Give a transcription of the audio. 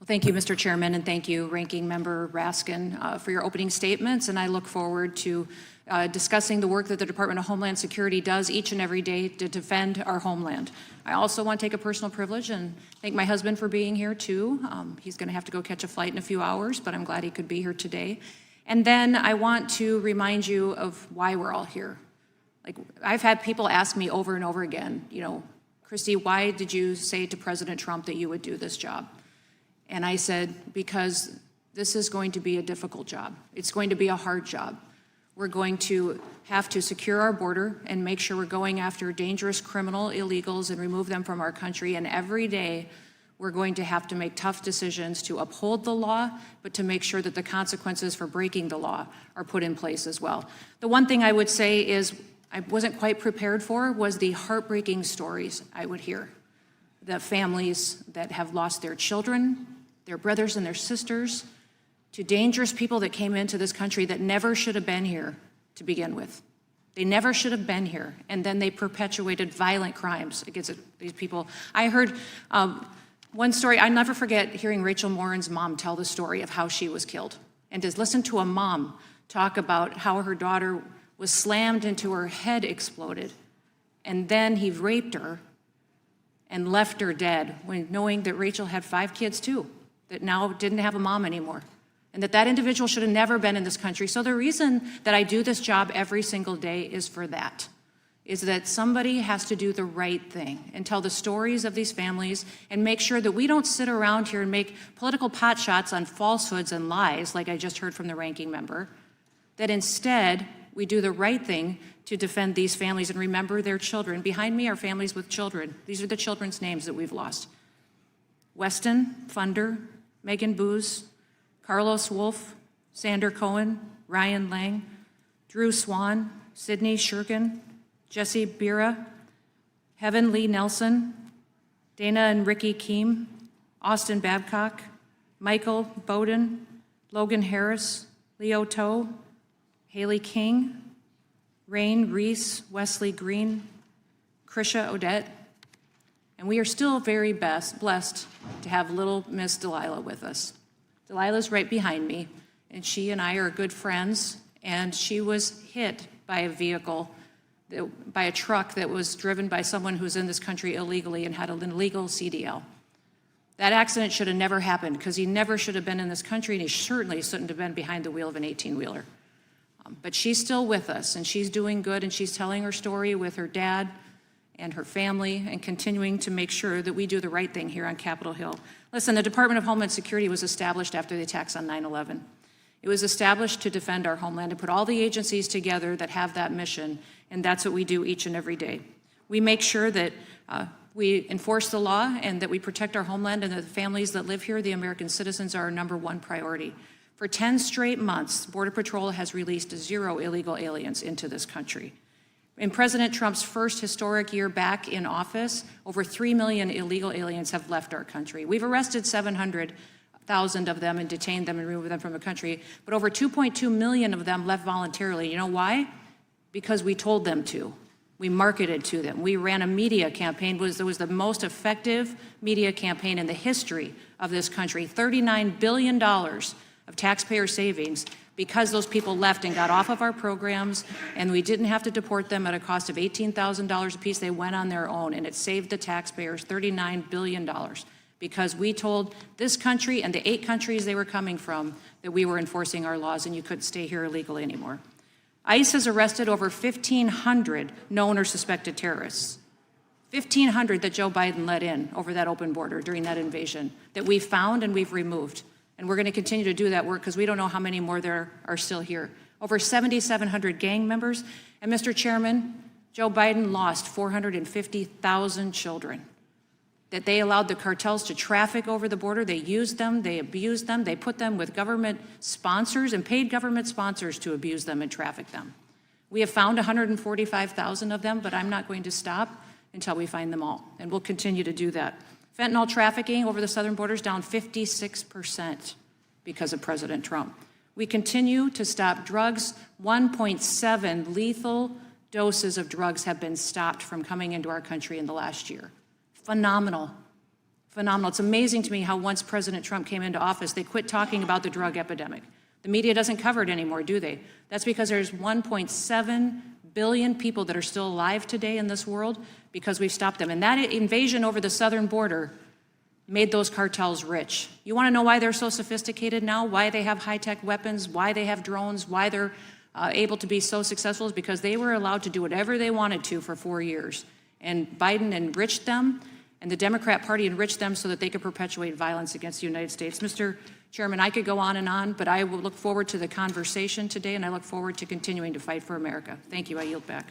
Well, thank you, Mr. Chairman, and thank you, Ranking Member Raskin, for your opening statements. And I look forward to discussing the work that the Department of Homeland Security does each and every day to defend our homeland. I also want to take a personal privilege and thank my husband for being here, too. He's going to have to go catch a flight in a few hours, but I'm glad he could be here today. And then I want to remind you of why we're all here. Like, I've had people ask me over and over again, Kristi, why did you say to President Trump that you would do this job? And I said, because this is going to be a difficult job. It's going to be a hard job. We're going to have to secure our border and make sure we're going after dangerous criminal illegals and remove them from our country. And every day, we're going to have to make tough decisions to uphold the law, but to make sure that the consequences for breaking the law are put in place as well. The one thing I would say is I wasn't quite prepared for was the heartbreaking stories I would hear. The families that have lost their children, their brothers and their sisters, to dangerous people that came into this country that never should have been here to begin with. They never should have been here, and then they perpetuated violent crimes against these people. I heard one story, I never forget hearing Rachel Morin's mom tell the story of how she was killed. And to listen to a mom talk about how her daughter was slammed into her head exploded, and then he raped her and left her dead, knowing that Rachel had 5 kids too, that now didn't have a mom anymore, and that individual should have never been in this country. So the reason that I do this job every single day is for that, is that somebody has to do the right thing and tell the stories of these families and make sure that we don't sit around here and make political pot shots on falsehoods and lies, like I just heard from the ranking member, that instead we do the right thing to defend these families and remember their children. Behind me are families with children. These are the children's names that we've lost. Weston Funder, Megan Booz, Carlos Wolf, Sander Cohen, Ryan Lang, Drew Swan, Sydney Shurkin, Jesse Bira, Heaven Lee Nelson, Dana and Ricky Keem, Austin Babcock, Michael Bowden, Logan Harris, Leo Toe, Haley King, Rain Reese, Wesley Green, Krisha Odette, and we are still very blessed to have little Miss Delilah with us. Delilah's right behind me, and she and I are good friends, and she was hit by a vehicle, by a truck that was driven by someone who's in this country illegally and had an illegal CDL. That accident should have never happened because he never should have been in this country, and he certainly shouldn't have been behind the wheel of an 18-wheeler. But she's still with us, and she's doing good, and she's telling her story with her dad and her family and continuing to make sure that we do the right thing here on Capitol Hill. Listen, the Department of Homeland Security was established after the attacks on 9/11. It was established to defend our homeland and put all the agencies together that have that mission, and that's what we do each and every day. We make sure that we enforce the law and that we protect our homeland, and that the families that live here, the American citizens, are our #1 priority. For 10 straight months, Border Patrol has released 0 illegal aliens into this country. In President Trump's first historic year back in office, over 3 million illegal aliens have left our country. We've arrested 700,000 of them and detained them and removed them from the country, but over 2.2 million of them left voluntarily. You know why? Because we told them to. We marketed to them. We ran a media campaign. It was the most effective media campaign in the history of this country. $39 billion of taxpayer savings because those people left and got off of our programs, and we didn't have to deport them at a cost of $18,000 apiece. They went on their own, and it saved the taxpayers $39 billion because we told this country and the 8 countries they were coming from that we were enforcing our laws and you couldn't stay here illegally anymore. ICE has arrested over 1,500 known or suspected terrorists. 1,500 that Joe Biden let in over that open border during that invasion that we found and we've removed. And we're going to continue to do that work because we don't know how many more there are still here. Over 7,700 gang members. And Mr. Chairman, Joe Biden lost 450,000 children that they allowed the cartels to traffic over the border. They used them, they abused them, they put them with government sponsors and paid government sponsors to abuse them and traffic them. We have found 145,000 of them, but I'm not going to stop until we find them all. And we'll continue to do that. Fentanyl trafficking over the southern border is down 56% because of President Trump. We continue to stop drugs. 1.7 lethal doses of drugs have been stopped from coming into our country in the last year. Phenomenal. Phenomenal. It's amazing to me how once President Trump came into office, they quit talking about the drug epidemic. The media doesn't cover it anymore, do they? That's because there's 1.7 billion people that are still alive today in this world because we've stopped them. And that invasion over the southern border made those cartels rich. You want to know why they're so sophisticated now? Why they have high-tech weapons? Why they have drones? Why they're able to be so successful? Is because they were allowed to do whatever they wanted to for 4 years. And Biden enriched them, and the Democrat Party enriched them so that they could perpetuate violence against the United States. Mr. Chairman, I could go on, but I will look forward to the conversation today, and I look forward to continuing to fight for America. Thank you. I yield back.